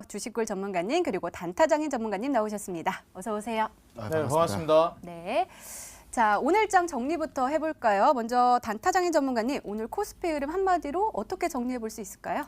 주식굴 전문가님 그리고 단타장인 전문가님 나오셨습니다. 어서 오세요. 네, 반갑습니다. 네. 자, 오늘장 정리부터 해볼까요? 먼저 단타장인 전문가님, 오늘 코스피 흐름 한마디로 어떻게 정리해 볼 수 있을까요?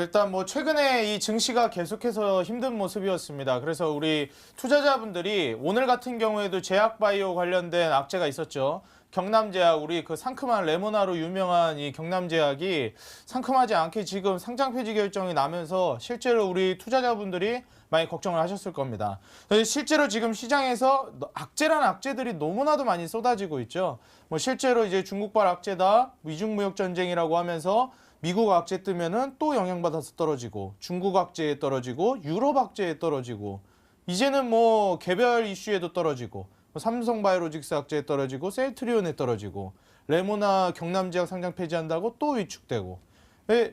일단 뭐 최근에 이 증시가 계속해서 힘든 모습이었습니다. 그래서 우리 투자자분들이 오늘 같은 경우에도 제약바이오 관련된 악재가 있었죠. 경남제약, 우리 그 상큼한 레모나로 유명한 이 경남제약이 상큼하지 않게 지금 상장 폐지 결정이 나면서 실제로 우리 투자자분들이 많이 걱정을 하셨을 겁니다. 실제로 지금 시장에서 악재란 악재들이 너무나도 많이 쏟아지고 있죠. 뭐 실제로 이제 중국발 악재다, 미중무역 전쟁이라고 하면서 미국 악재 뜨면은 또 영향받아서 떨어지고, 중국 악재에 떨어지고, 유럽 악재에 떨어지고, 이제는 뭐 개별 이슈에도 떨어지고, 삼성바이오로직스 악재에 떨어지고, 셀트리온에 떨어지고, 레모나 경남제약 상장 폐지한다고 또 위축되고,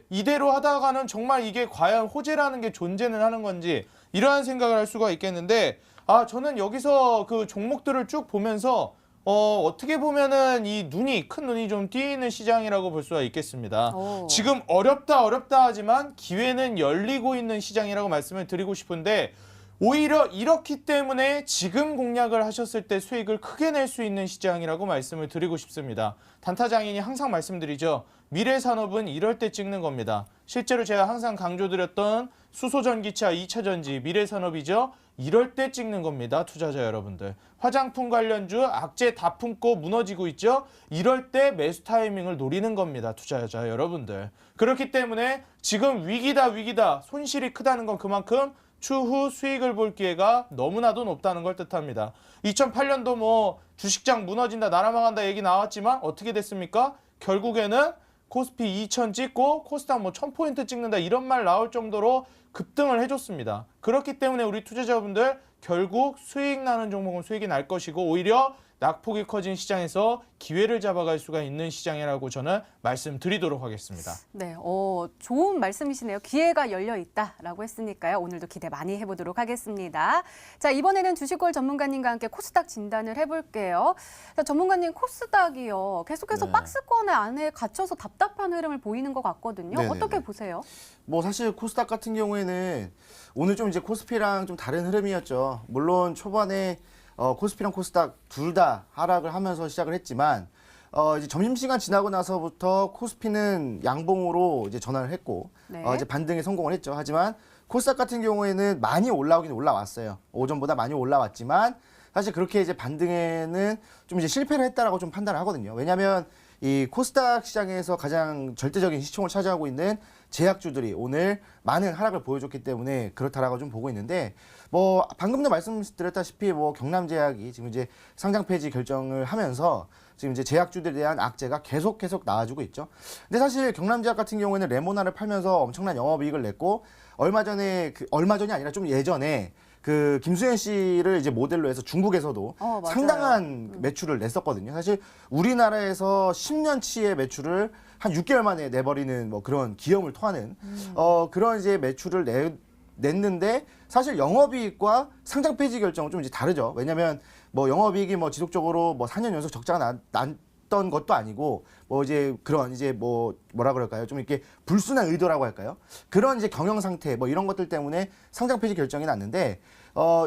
이대로 하다가는 정말 이게 과연 호재라는 게 존재는 하는 건지 이러한 생각을 할 수가 있겠는데, 저는 여기서 그 종목들을 쭉 보면서 어떻게 보면은 이 큰 눈이 좀 띄는 시장이라고 볼 수가 있겠습니다. 지금 어렵다 하지만 기회는 열리고 있는 시장이라고 말씀을 드리고 싶은데, 오히려 이렇기 때문에 지금 공략을 하셨을 때 수익을 크게 낼 수 있는 시장이라고 말씀을 드리고 싶습니다. 단타장인이 항상 말씀드리죠. 미래산업은 이럴 때 찍는 겁니다. 실제로 제가 항상 강조드렸던 수소전기차 2차전지 미래산업이죠. 이럴 때 찍는 겁니다. 투자자 여러분들. 화장품 관련주 악재 다 품고 무너지고 있죠. 이럴 때 매수 타이밍을 노리는 겁니다. 투자자 여러분들. 그렇기 때문에 지금 위기다 손실이 크다는 건 그만큼 추후 수익을 볼 기회가 너무나도 높다는 걸 뜻합니다. 2008년도 뭐 주식장 무너진다, 나라 망한다 얘기 나왔지만 어떻게 됐습니까? 결국에는 코스피 2000 찍고 코스닥 뭐 1000포인트 찍는다 이런 말 나올 정도로 급등을 해줬습니다. 그렇기 때문에 우리 투자자분들 결국 수익 나는 종목은 수익이 날 것이고, 오히려 낙폭이 커진 시장에서 기회를 잡아갈 수가 있는 시장이라고 저는 말씀드리도록 하겠습니다. 네, 좋은 말씀이시네요. 기회가 열려 있다라고 했으니까요. 오늘도 기대 많이 해보도록 하겠습니다. 자, 이번에는 주식골 전문가님과 함께 코스닥 진단을 해볼게요. 자, 전문가님, 코스닥이요. 계속해서 박스권 안에 갇혀서 답답한 흐름을 보이는 것 같거든요. 네네네. 어떻게 보세요? 뭐 사실 코스닥 같은 경우에는 오늘 좀 이제 코스피랑 좀 다른 흐름이었죠. 물론 초반에 코스피랑 코스닥 둘 다 하락을 하면서 시작을 했지만, 이제 점심시간 지나고 나서부터 코스피는 양봉으로 이제 전환을 했고, 네. 이제 반등에 성공을 했죠. 하지만 코스닥 같은 경우에는 많이 올라오긴 올라왔어요. 오전보다 많이 올라왔지만, 사실 그렇게 이제 반등에는 좀 이제 실패를 했다라고 좀 판단을 하거든요. 왜냐하면 이 코스닥 시장에서 가장 절대적인 시총을 차지하고 있는 제약주들이 오늘 많은 하락을 보여줬기 때문에 그렇다라고 좀 보고 있는데, 뭐 방금도 말씀드렸다시피 뭐 경남제약이 지금 이제 상장 폐지 결정을 하면서 지금 이제 제약주들에 대한 악재가 계속 나와주고 있죠. 근데 사실 경남제약 같은 경우에는 레모나를 팔면서 엄청난 영업이익을 냈고, 얼마 전이 아니라 좀 예전에 그 김수현 씨를 이제 모델로 해서 중국에서도 상당한 매출을 냈었거든요. 사실 우리나라에서 10년치의 매출을 한 6개월 만에 내버리는 뭐 그런 기염을 토하는 그런 이제 매출을 냈는데, 사실 영업이익과 상장 폐지 결정은 좀 이제 다르죠. 왜냐면 뭐 영업이익이 뭐 지속적으로 뭐 4년 연속 적자가 났던 것도 아니고, 뭐 이제 그런 이제 뭐라 그럴까요? 좀 이렇게 불순한 의도라고 할까요? 그런 이제 경영 상태 뭐 이런 것들 때문에 상장 폐지 결정이 났는데,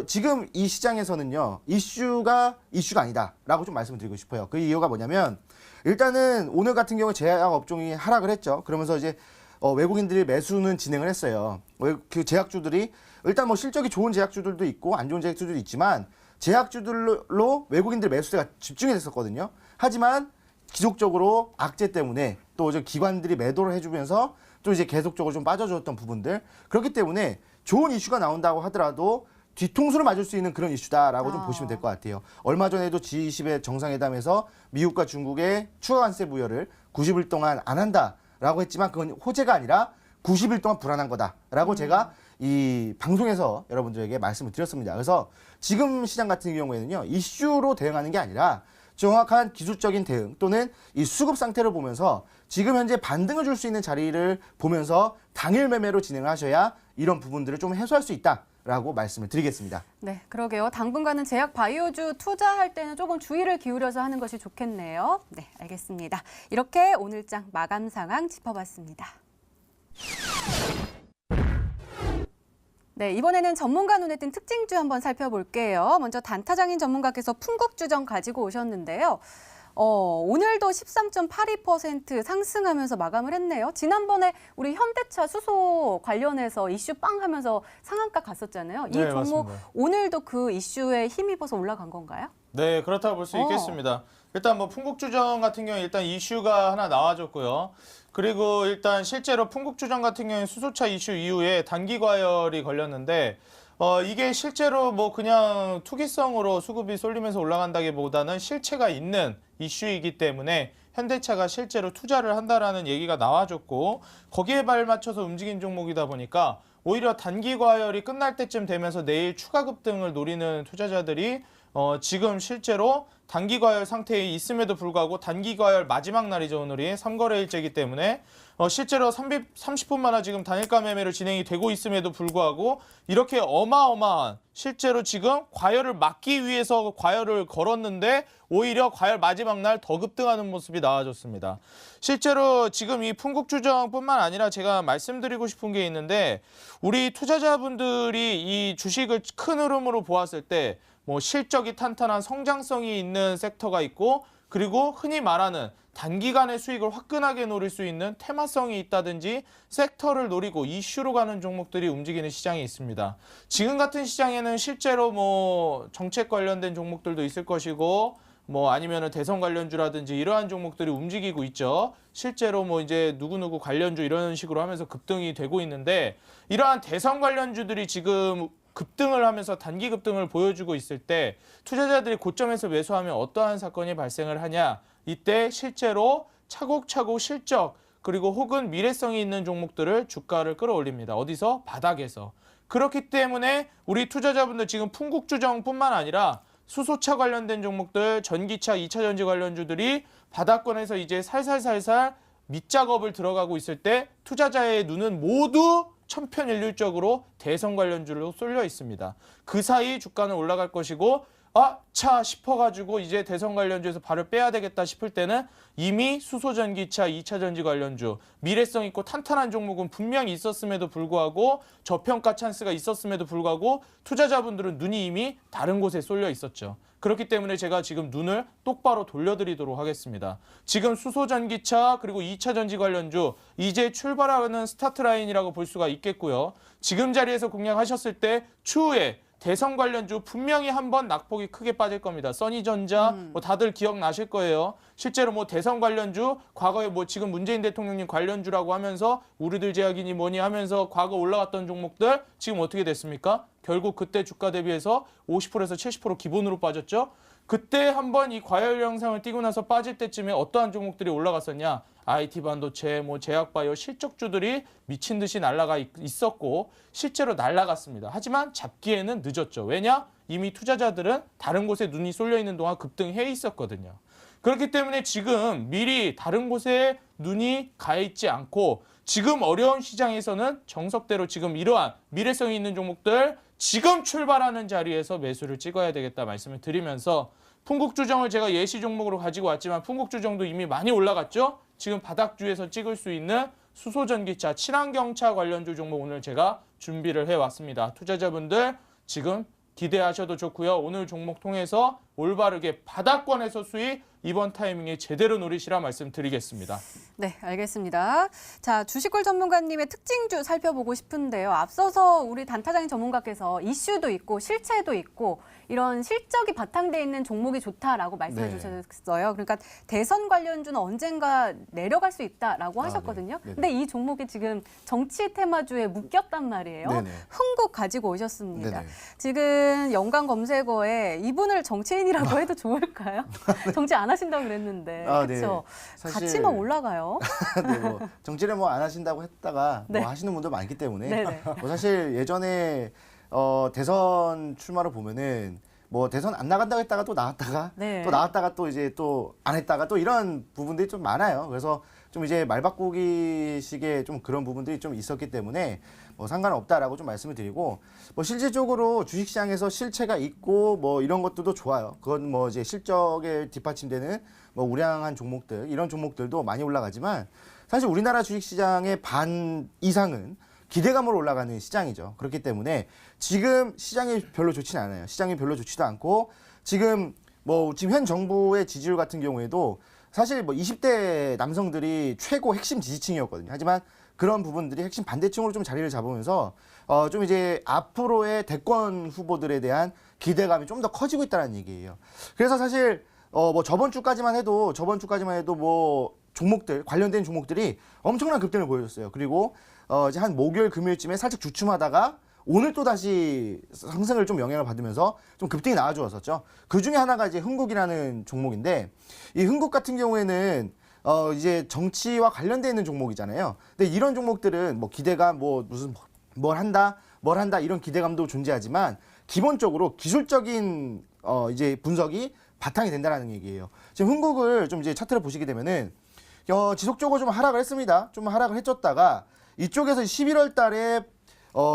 지금 이 시장에서는요, 이슈가 아니다라고 좀 말씀을 드리고 싶어요. 그 이유가 뭐냐면, 일단은 오늘 같은 경우에 제약 업종이 하락을 했죠. 그러면서 이제 외국인들이 매수는 진행을 했어요. 그 제약주들이 일단 뭐 실적이 좋은 제약주들도 있고 안 좋은 제약주들도 있지만, 제약주들로 외국인들 매수세가 집중이 됐었거든요. 하지만 지속적으로 악재 때문에 또 이제 기관들이 매도를 해주면서 또 이제 계속적으로 좀 빠져줬던 부분들, 그렇기 때문에 좋은 이슈가 나온다고 하더라도 뒤통수를 맞을 수 있는 그런 이슈다라고 좀 보시면 될 것 같아요. 얼마 전에도 G20의 정상회담에서 미국과 중국의 추가 관세 부여를 90일 동안 안 한다라고 했지만, 그건 호재가 아니라 90일 동안 불안한 거다라고 제가 이 방송에서 여러분들에게 말씀을 드렸습니다. 그래서 지금 시장 같은 경우에는요, 이슈로 대응하는 게 아니라 정확한 기술적인 대응 또는 이 수급 상태를 보면서 지금 현재 반등을 줄 수 있는 자리를 보면서 당일 매매로 진행을 하셔야 이런 부분들을 좀 해소할 수 있다 라고 말씀을 드리겠습니다. 네, 그러게요. 당분간은 제약 바이오주 투자할 때는 조금 주의를 기울여서 하는 것이 좋겠네요. 네, 알겠습니다. 이렇게 오늘장 마감 상황 짚어봤습니다. 네, 이번에는 전문가 눈에 띈 특징주 한번 살펴볼게요. 먼저 단타장인 전문가께서 풍국주정 가지고 오셨는데요. 오늘도 13.82% 상승하면서 마감을 했네요. 지난번에 우리 현대차 수소 관련해서 이슈 빵 하면서 상한가 갔었잖아요. 이 네, 종목 맞습니다. 오늘도 그 이슈에 힘입어서 올라간 건가요? 네, 그렇다고 볼 수 있겠습니다. 일단 뭐 풍국주정 같은 경우에 일단 이슈가 하나 나와줬고요. 그리고 일단 실제로 풍국주정 같은 경우에 수소차 이슈 이후에 단기 과열이 걸렸는데 이게 실제로 뭐 그냥 투기성으로 수급이 쏠리면서 올라간다기보다는 실체가 있는 이슈이기 때문에 현대차가 실제로 투자를 한다라는 얘기가 나와줬고 거기에 발맞춰서 움직인 종목이다 보니까 오히려 단기 과열이 끝날 때쯤 되면서 내일 추가 급등을 노리는 투자자들이 지금 실제로 단기 과열 상태에 있음에도 불구하고 단기 과열 마지막 날이죠. 오늘이 3거래일째이기 때문에 실제로 30분마다 지금 단일가 매매로 진행이 되고 있음에도 불구하고 이렇게 어마어마한 실제로 지금 과열을 막기 위해서 과열을 걸었는데 오히려 과열 마지막 날 더 급등하는 모습이 나와줬습니다. 실제로 지금 이 풍국주정뿐만 아니라 제가 말씀드리고 싶은 게 있는데 우리 투자자분들이 이 주식을 큰 흐름으로 보았을 때 뭐 실적이 탄탄한 성장성이 있는 섹터가 있고 그리고 흔히 말하는 단기간의 수익을 화끈하게 노릴 수 있는 테마성이 있다든지 섹터를 노리고 이슈로 가는 종목들이 움직이는 시장이 있습니다. 지금 같은 시장에는 실제로 뭐 정책 관련된 종목들도 있을 것이고 뭐 아니면은 대선 관련주라든지 이러한 종목들이 움직이고 있죠. 실제로 뭐 이제 누구누구 관련주 이런 식으로 하면서 급등이 되고 있는데 이러한 대선 관련주들이 지금 급등을 하면서 단기 급등을 보여주고 있을 때 투자자들이 고점에서 매수하면 어떠한 사건이 발생을 하냐. 이때 실제로 차곡차곡 실적 그리고 혹은 미래성이 있는 종목들을 주가를 끌어올립니다. 어디서? 바닥에서. 그렇기 때문에 우리 투자자분들 지금 풍국주정뿐만 아니라 수소차 관련된 종목들, 전기차, 2차 전지 관련주들이 바닥권에서 이제 살살살살 밑작업을 들어가고 있을 때 투자자의 눈은 모두 천편일률적으로 대선 관련주로 쏠려 있습니다. 그 사이 주가는 올라갈 것이고 차 싶어가지고 이제 대선 관련주에서 발을 빼야 되겠다 싶을 때는 이미 수소전기차, 2차 전지 관련주, 미래성 있고 탄탄한 종목은 분명히 있었음에도 불구하고 저평가 찬스가 있었음에도 불구하고 투자자분들은 눈이 이미 다른 곳에 쏠려 있었죠. 그렇기 때문에 제가 지금 눈을 똑바로 돌려드리도록 하겠습니다. 지금 수소전기차 그리고 2차 전지 관련주 이제 출발하는 스타트 라인이라고 볼 수가 있겠고요. 지금 자리에서 공략하셨을 때 추후에 대선 관련주 분명히 한번 낙폭이 크게 빠질 겁니다. 써니전자 뭐 다들 기억나실 거예요. 실제로 뭐 대선 관련주 과거에 뭐 지금 문재인 대통령님 관련주라고 하면서 우리들 제약이니 뭐니 하면서 과거 올라갔던 종목들 지금 어떻게 됐습니까? 결국 그때 주가 대비해서 50%에서 70% 기본으로 빠졌죠. 그때 한번 이 과열 영상을 띄고 나서 빠질 때쯤에 어떠한 종목들이 올라갔었냐? IT 반도체, 뭐 제약바이오 실적주들이 미친 듯이 날아가 있었고 실제로 날아갔습니다. 하지만 잡기에는 늦었죠. 왜냐? 이미 투자자들은 다른 곳에 눈이 쏠려 있는 동안 급등해 있었거든요. 그렇기 때문에 지금 미리 다른 곳에 눈이 가 있지 않고 지금 어려운 시장에서는 정석대로 지금 이러한 미래성이 있는 종목들 지금 출발하는 자리에서 매수를 찍어야 되겠다 말씀을 드리면서 풍국주정을 제가 예시 종목으로 가지고 왔지만 풍국주정도 이미 많이 올라갔죠. 지금 바닥주에서 찍을 수 있는 수소전기차, 친환경차 관련주 종목 오늘 제가 준비를 해왔습니다. 투자자분들 지금 기대하셔도 좋고요. 오늘 종목 통해서 올바르게 바닥권에서 수익 이번 타이밍에 제대로 노리시라 말씀드리겠습니다. 네, 알겠습니다. 자, 주식골 전문가님의 특징주 살펴보고 싶은데요. 앞서서 우리 단타장인 전문가께서 이슈도 있고 실체도 있고 이런 실적이 바탕돼 있는 종목이 좋다라고 말씀해 네. 주셨어요. 그러니까 대선 관련주는 언젠가 내려갈 수 있다라고 하셨거든요. 네. 근데 이 종목이 지금 정치 테마주에 묶였단 말이에요. 네네. 흥국 가지고 오셨습니다. 네네. 지금 연관 검색어에 이분을 정치인이라고 해도 좋을까요? 정치 안 하신다고 그랬는데. 네. 그렇죠. 사실 가치만 올라가요. 네, 뭐 정치를 뭐 안 하신다고 했다가 네. 뭐 하시는 분도 많기 때문에 네네. 뭐 사실 예전에 대선 출마를 보면은 뭐 대선 안 나간다고 했다가 또 나왔다가 네. 또 나왔다가 또 이제 또 안 했다가 또 이런 부분들이 좀 많아요. 그래서 좀 이제 말바꾸기식의 좀 그런 부분들이 좀 있었기 때문에 뭐 상관없다라고 좀 말씀을 드리고 뭐 실질적으로 주식시장에서 실체가 있고 뭐 이런 것들도 좋아요. 그건 뭐 이제 실적에 뒷받침되는 뭐 우량한 종목들 이런 종목들도 많이 올라가지만 사실 우리나라 주식시장의 반 이상은 기대감으로 올라가는 시장이죠. 그렇기 때문에 지금 시장이 별로 좋지는 않아요. 시장이 별로 좋지도 않고 지금 현 정부의 지지율 같은 경우에도 사실 뭐 20대 남성들이 최고 핵심 지지층이었거든요. 하지만 그런 부분들이 핵심 반대층으로 좀 자리를 잡으면서 좀 이제 앞으로의 대권 후보들에 대한 기대감이 좀 더 커지고 있다는 얘기예요. 그래서 사실 뭐 저번 주까지만 해도 뭐 종목들 관련된 종목들이 엄청난 급등을 보여줬어요. 그리고 이제 한 목요일 금요일쯤에 살짝 주춤하다가 오늘 또 다시 상승을 좀 영향을 받으면서 좀 급등이 나와주었었죠. 그 중에 하나가 이제 흥국이라는 종목인데 이 흥국 같은 경우에는 이제 정치와 관련돼 있는 종목이잖아요. 근데 이런 종목들은 뭐 기대감 무슨 뭘 한다 이런 기대감도 존재하지만 기본적으로 기술적인 이제 분석이 바탕이 된다라는 얘기예요. 지금 흥국을 좀 이제 차트를 보시게 되면은 지속적으로 좀 하락을 했습니다. 좀 하락을 해줬다가 이쪽에서 11월 달에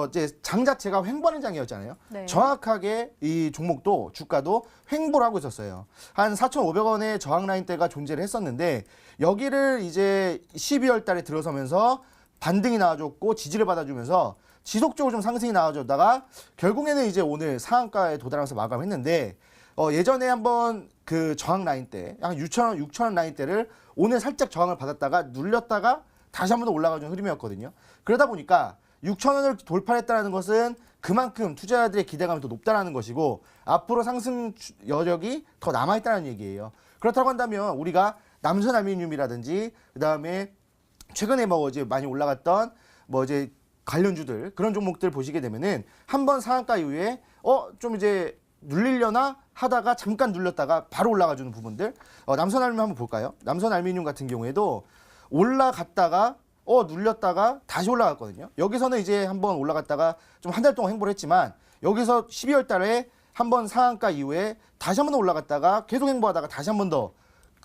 이제 장 자체가 횡보하는 장이었잖아요. 네. 정확하게 이 종목도 주가도 횡보를 하고 있었어요. 한 4,500원의 저항 라인대가 존재를 했었는데 여기를 이제 12월 달에 들어서면서 반등이 나와줬고 지지를 받아주면서 지속적으로 좀 상승이 나와줬다가 결국에는 이제 오늘 상한가에 도달하면서 마감했는데 예전에 한번 그 저항 라인대 약 6,000원 라인대를 오늘 살짝 저항을 받았다가 눌렸다가 다시 한번 더 올라가는 흐름이었거든요. 그러다 보니까 6,000원을 돌파했다는 것은 그만큼 투자자들의 기대감이 더 높다는 것이고 앞으로 상승 여력이 더 남아있다는 얘기예요. 그렇다고 한다면 우리가 남선 알루미늄이라든지 그다음에 최근에 뭐 이제 많이 올라갔던 뭐 이제 관련주들 그런 종목들 보시게 되면은 한번 상한가 이후에 좀 이제 눌리려나 하다가 잠깐 눌렸다가 바로 올라가주는 부분들 남선 알루미늄 한번 볼까요? 남선 알루미늄 같은 경우에도 올라갔다가 눌렸다가 다시 올라갔거든요. 여기서는 이제 한번 올라갔다가 좀 한 달 동안 횡보를 했지만 여기서 12월 달에 한번 상한가 이후에 다시 한번 더 올라갔다가 계속 횡보하다가 다시 한번 더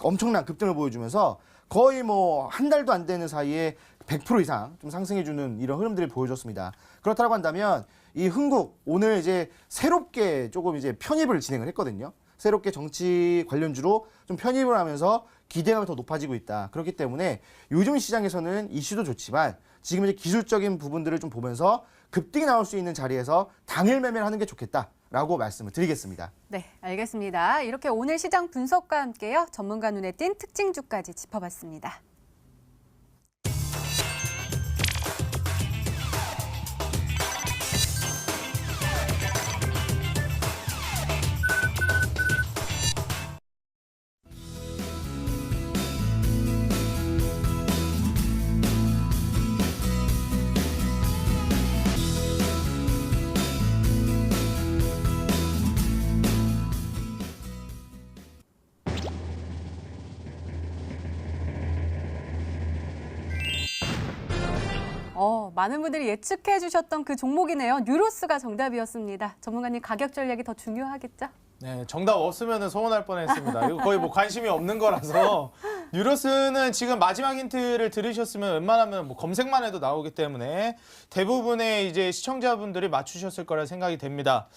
엄청난 급등을 보여주면서 거의 뭐 한 달도 안 되는 사이에 100% 이상 좀 상승해주는 이런 흐름들을 보여줬습니다. 그렇다고 한다면 이 흥국 오늘 이제 새롭게 조금 이제 편입을 진행을 했거든요. 새롭게 정치 관련주로 좀 편입을 하면서 기대감이 더 높아지고 있다. 그렇기 때문에 요즘 시장에서는 이슈도 좋지만 지금 이제 기술적인 부분들을 좀 보면서 급등이 나올 수 있는 자리에서 당일 매매를 하는 게 좋겠다라고 말씀을 드리겠습니다. 네, 알겠습니다. 이렇게 오늘 시장 분석과 함께요. 전문가 눈에 띈 특징주까지 짚어봤습니다. 많은 분들이 예측해 주셨던 그 종목이네요. 뉴로스가 정답이었습니다. 전문가님 가격 전략이 더 중요하겠죠? 네, 정답 없으면 서운할 뻔했습니다. 이거 거의 뭐 관심이 없는 거라서 뉴로스는 지금 마지막 힌트를 들으셨으면 웬만하면 뭐 검색만 해도 나오기 때문에 대부분의 이제 시청자분들이 맞추셨을 거라 생각이 됩니다.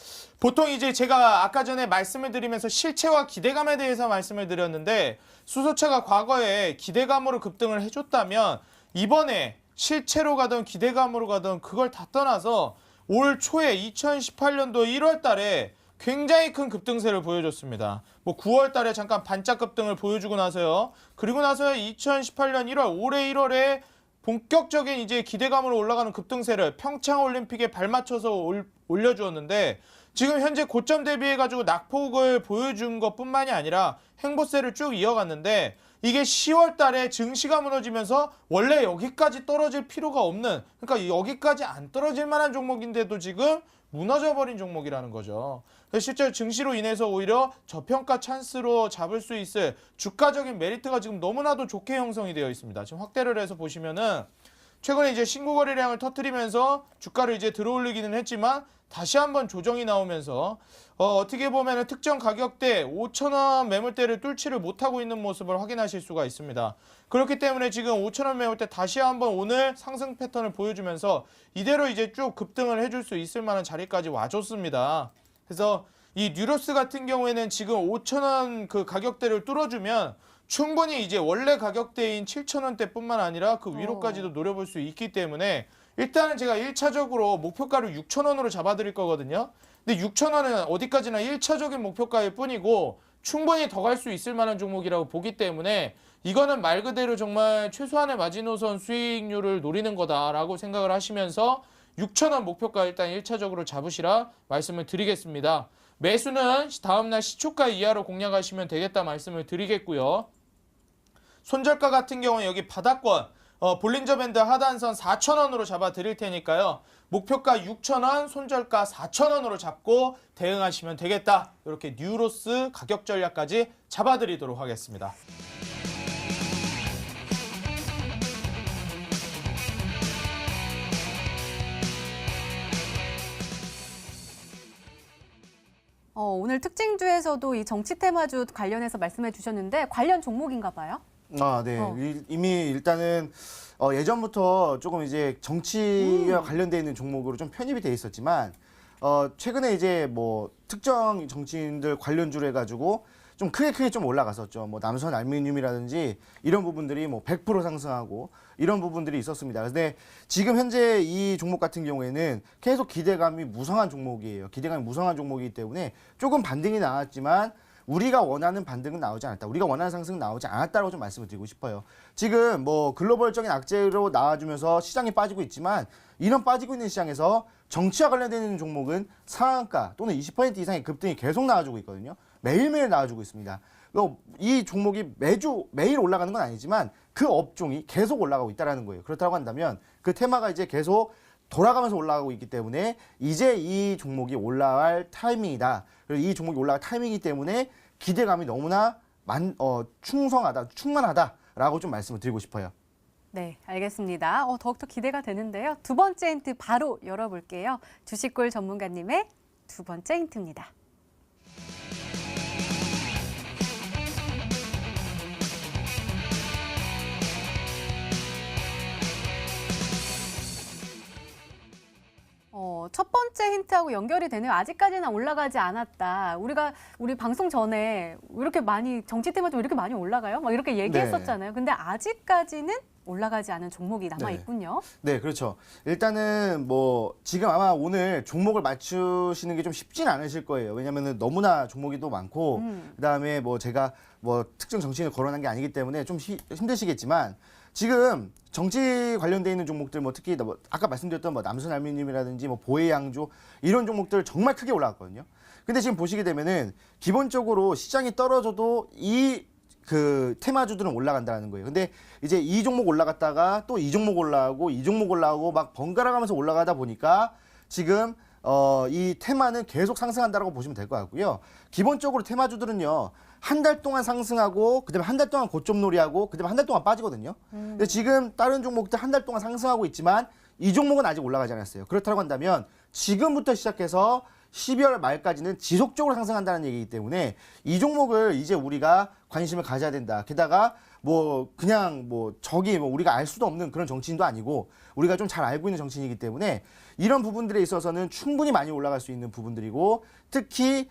보통 이제 제가 아까 전에 말씀을 드리면서 실체와 기대감에 대해서 말씀을 드렸는데 수소차가 과거에 기대감으로 급등을 해줬다면 이번에 실체로 가든 기대감으로 가든 그걸 다 떠나서 올 초에 2018년도 1월 달에 굉장히 큰 급등세를 보여줬습니다. 뭐 9월 달에 잠깐 반짝 급등을 보여주고 나서요. 그리고 나서 2018년 1월, 올해 1월에 본격적인 이제 기대감으로 올라가는 급등세를 평창 올림픽에 발맞춰서 올려주었는데 지금 현재 고점 대비해가지고 낙폭을 보여준 것뿐만이 아니라 횡보세를 쭉 이어갔는데 이게 10월 달에 증시가 무너지면서 원래 여기까지 떨어질 필요가 없는 그러니까 여기까지 안 떨어질 만한 종목인데도 지금 무너져버린 종목이라는 거죠. 실제 증시로 인해서 오히려 저평가 찬스로 잡을 수 있을 주가적인 메리트가 지금 너무나도 좋게 형성이 되어 있습니다. 지금 확대를 해서 보시면은 최근에 이제 신고 거래량을 터뜨리면서 주가를 이제 들어올리기는 했지만 다시 한번 조정이 나오면서 어떻게 보면 특정 가격대 5,000원 매물대를 뚫지를 못하고 있는 모습을 확인하실 수가 있습니다. 그렇기 때문에 지금 5,000원 매물대 다시 한번 오늘 상승 패턴을 보여주면서 이대로 이제 쭉 급등을 해줄 수 있을 만한 자리까지 와줬습니다. 그래서 이 뉴로스 같은 경우에는 지금 5,000원 그 가격대를 뚫어주면 충분히 이제 원래 가격대인 7,000원대뿐만 아니라 그 위로까지도 노려볼 수 있기 때문에 일단은 제가 1차적으로 목표가를 6,000원으로 잡아드릴 거거든요. 근데 6,000원은 어디까지나 1차적인 목표가일 뿐이고 충분히 더 갈 수 있을 만한 종목이라고 보기 때문에 이거는 말 그대로 정말 최소한의 마지노선 수익률을 노리는 거다라고 생각을 하시면서 6,000원 목표가 일단 1차적으로 잡으시라 말씀을 드리겠습니다. 매수는 다음날 시초가 이하로 공략하시면 되겠다 말씀을 드리겠고요. 손절가 같은 경우는 여기 바닥권 볼린저 밴드 하단선 4,000원으로 잡아 드릴 테니까요. 목표가 6,000원, 손절가 4,000원으로 잡고 대응하시면 되겠다. 이렇게 뉴로스 가격 전략까지 잡아 드리도록 하겠습니다. 오늘 특징주에서도 이 정치 테마주 관련해서 말씀해 주셨는데 관련 종목인가 봐요? 아, 네. 이미 일단은 예전부터 조금 이제 정치와 관련돼 있는 종목으로 좀 편입이 돼 있었지만 최근에 이제 뭐 특정 정치인들 관련주로 해가지고 좀 크게 좀 올라갔었죠. 뭐 남선 알루미늄이라든지 이런 부분들이 뭐 100% 상승하고 이런 부분들이 있었습니다. 근데 지금 현재 이 종목 같은 경우에는 계속 기대감이 무성한 종목이에요. 기대감이 무성한 종목이기 때문에 조금 반등이 나왔지만 우리가 원하는 반등은 나오지 않았다. 우리가 원하는 상승은 나오지 않았다고 좀 말씀을 드리고 싶어요. 지금 뭐 글로벌적인 악재로 나와주면서 시장이 빠지고 있지만 이런 빠지고 있는 시장에서 정치와 관련된 종목은 상한가 또는 20% 이상의 급등이 계속 나와주고 있거든요. 매일매일 나와주고 있습니다. 이 종목이 매일 올라가는 건 아니지만 그 업종이 계속 올라가고 있다는 거예요. 그렇다고 한다면 그 테마가 이제 계속 돌아가면서 올라가고 있기 때문에 이제 이 종목이 올라갈 타이밍이다. 그리고 이 종목이 올라갈 타이밍이기 때문에 기대감이 너무나 충만하다라고 좀 말씀을 드리고 싶어요. 네, 알겠습니다. 더욱더 기대가 되는데요. 두 번째 힌트 바로 열어볼게요. 주식골 전문가님의 두 번째 힌트입니다. 첫 번째 힌트하고 연결이 되네요. 아직까지는 올라가지 않았다. 우리 방송 전에 이렇게 많이 정치 테마 좀 이렇게 많이 올라가요? 막 이렇게 얘기했었잖아요. 근데 아직까지는 올라가지 않은 종목이 남아 있군요. 네, 그렇죠. 일단은 뭐 지금 아마 오늘 종목을 맞추시는 게 좀 쉽진 않으실 거예요. 왜냐면은 너무나 종목이 또 많고 그다음에 뭐 제가 뭐 특정 정치인을 거론한 게 아니기 때문에 좀 힘드시겠지만 지금 정치 관련돼 있는 종목들 뭐 특히 뭐 아까 말씀드렸던 뭐 남선 알루미늄이라든지 뭐 보혜양조 이런 종목들 정말 크게 올라갔거든요. 근데 지금 보시게 되면은 기본적으로 시장이 떨어져도 그 테마주들은 올라간다는 거예요. 근데 이제 이 종목 올라갔다가 또 이 종목 올라가고 이 종목 올라가고 막 번갈아 가면서 올라가다 보니까 지금 이 테마는 계속 상승한다라고 보시면 될 것 같고요. 기본적으로 테마주들은요. 한 달 동안 상승하고 그다음에 한 달 동안 고점 놀이하고 그다음에 한 달 동안 빠지거든요. 근데 지금 다른 종목들 한 달 동안 상승하고 있지만 이 종목은 아직 올라가지 않았어요. 그렇다고 한다면 지금부터 시작해서 12월 말까지는 지속적으로 상승한다는 얘기이기 때문에 이 종목을 이제 우리가 관심을 가져야 된다. 게다가 뭐 그냥 뭐 우리가 알 수도 없는 그런 정치인도 아니고 우리가 좀 잘 알고 있는 정치인이기 때문에 이런 부분들에 있어서는 충분히 많이 올라갈 수 있는 부분들이고 특히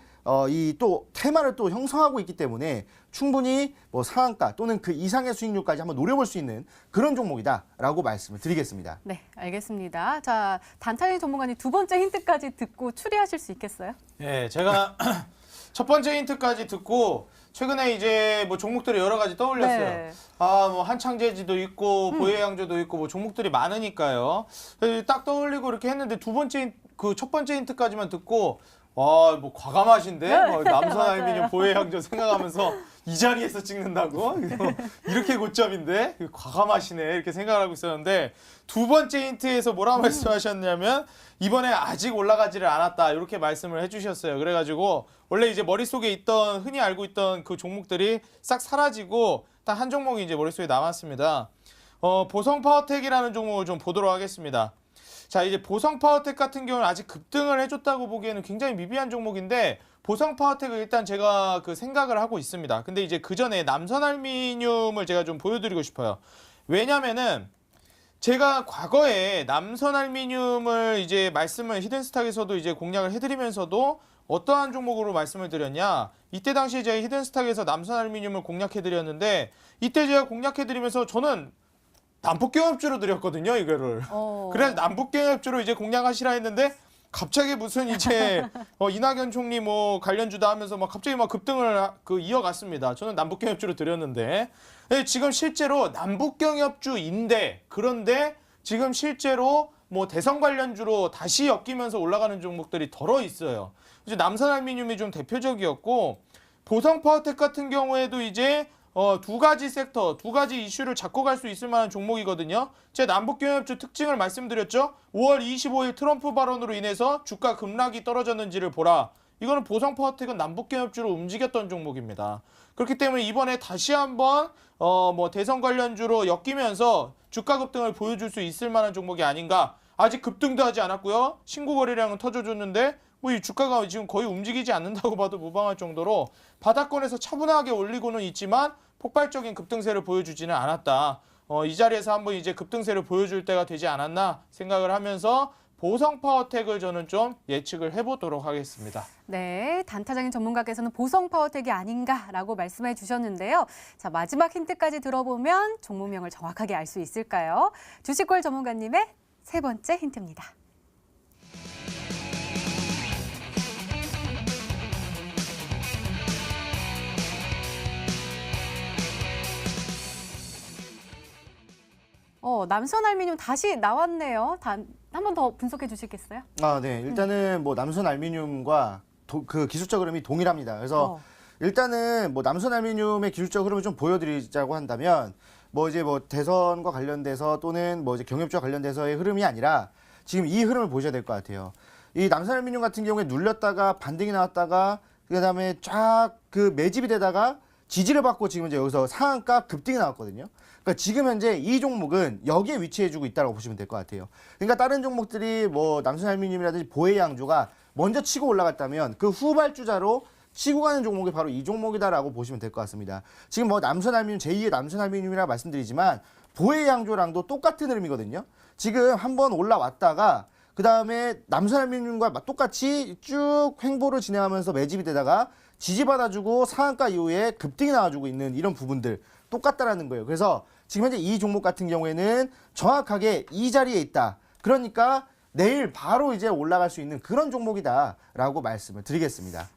이 또 테마를 또 형성하고 있기 때문에 충분히 뭐 상한가 또는 그 이상의 수익률까지 한번 노려볼 수 있는 그런 종목이다라고 말씀을 드리겠습니다. 네, 알겠습니다. 자, 단타일 전문가님 두 번째 힌트까지 듣고 추리하실 수 있겠어요? 네, 제가 첫 번째 힌트까지 듣고 최근에 이제 뭐 종목들이 여러 가지 떠올렸어요. 네. 뭐 한창제지도 있고 보혜양조도 있고 뭐 종목들이 많으니까요. 딱 떠올리고 이렇게 했는데 첫 번째 힌트까지만 듣고 뭐 과감하신데 뭐 남선 알루미늄 보혜양조 생각하면서 이 자리에서 찍는다고 이렇게 고점인데 과감하시네 이렇게 생각을 하고 있었는데 두 번째 힌트에서 뭐라고 말씀하셨냐면 이번에 아직 올라가지를 않았다 이렇게 말씀을 해주셨어요. 그래가지고 원래 이제 머릿속에 있던 흔히 알고 있던 그 종목들이 싹 사라지고 딱 한 종목이 이제 머릿속에 남았습니다. 보성 파워텍이라는 종목을 좀 보도록 하겠습니다. 자, 이제 보성 파워텍 같은 경우는 아직 급등을 해줬다고 보기에는 굉장히 미비한 종목인데 보성 파워텍을 일단 제가 그 생각을 하고 있습니다. 근데 이제 그 전에 남선알미늄을 제가 좀 보여드리고 싶어요. 왜냐면은 제가 과거에 남선알미늄을 이제 말씀을 히든스탁에서도 이제 공략을 해드리면서도 어떠한 종목으로 말씀을 드렸냐? 이때 당시에 제가 히든스탁에서 남선알미늄을 공략해드렸는데 이때 제가 공략해드리면서 저는 남북경협주로 드렸거든요, 이거를. 그래서 남북경협주로 이제 공략하시라 했는데 갑자기 무슨 이제 이낙연 총리 뭐 관련주다 하면서 막 갑자기 막 급등을 이어갔습니다. 저는 남북경협주로 드렸는데 지금 실제로 남북경협주인데 그런데 지금 실제로 뭐 대선 관련주로 다시 엮이면서 올라가는 종목들이 덜어 있어요. 이제 남선알미늄이 좀 대표적이었고 보성파워텍 같은 경우에도 이제 두 가지 섹터, 두 가지 이슈를 잡고 갈 수 있을 만한 종목이거든요. 제가 남북경협주 특징을 말씀드렸죠. 5월 25일 트럼프 발언으로 인해서 주가 급락이 떨어졌는지를 보라. 이거는 보성파워텍은 남북경협주로 움직였던 종목입니다. 그렇기 때문에 이번에 다시 한번 뭐 대선 관련주로 엮이면서 주가 급등을 보여줄 수 있을 만한 종목이 아닌가. 아직 급등도 하지 않았고요. 신고 거래량은 터져줬는데 뭐 이 주가가 지금 거의 움직이지 않는다고 봐도 무방할 정도로 바닥권에서 차분하게 올리고는 있지만 폭발적인 급등세를 보여주지는 않았다. 이 자리에서 한번 이제 급등세를 보여줄 때가 되지 않았나 생각을 하면서 보성 파워텍을 저는 좀 예측을 해보도록 하겠습니다. 네, 단타적인 전문가께서는 보성 파워텍이 아닌가라고 말씀해 주셨는데요. 자, 마지막 힌트까지 들어보면 종목명을 정확하게 알 수 있을까요? 주식골 전문가님의 세 번째 힌트입니다. 남선알미늄 다시 나왔네요. 한 번 더 분석해 주시겠어요? 네. 일단은 뭐 남선알미늄과 그 기술적 흐름이 동일합니다. 그래서 일단은 뭐 남선알미늄의 기술적 흐름을 좀 보여드리자고 한다면 뭐 이제 뭐 대선과 관련돼서 또는 뭐 이제 경협주와 관련돼서의 흐름이 아니라 지금 이 흐름을 보셔야 될 것 같아요. 이 남선알미늄 같은 경우에 눌렸다가 반등이 나왔다가 그다음에 쫙 그 매집이 되다가 지지를 받고 지금 이제 여기서 상한가 급등이 나왔거든요. 그러니까 지금 현재 이 종목은 여기에 위치해주고 있다고 보시면 될 것 같아요. 그러니까 다른 종목들이 뭐 남선알미늄이라든지 보해양조가 먼저 치고 올라갔다면 그 후발주자로 치고 가는 종목이 바로 이 종목이다라고 보시면 될 것 같습니다. 지금 뭐 남선알미늄 제2의 남선알미늄이라고 말씀드리지만 보해양조랑도 똑같은 흐름이거든요. 지금 한번 올라왔다가 그 다음에 남선알미늄과 똑같이 쭉 횡보를 진행하면서 매집이 되다가 지지받아주고 상한가 이후에 급등이 나와주고 있는 이런 부분들 똑같다라는 거예요. 그래서 지금 현재 이 종목 같은 경우에는 정확하게 이 자리에 있다. 그러니까 내일 바로 이제 올라갈 수 있는 그런 종목이다라고 말씀을 드리겠습니다.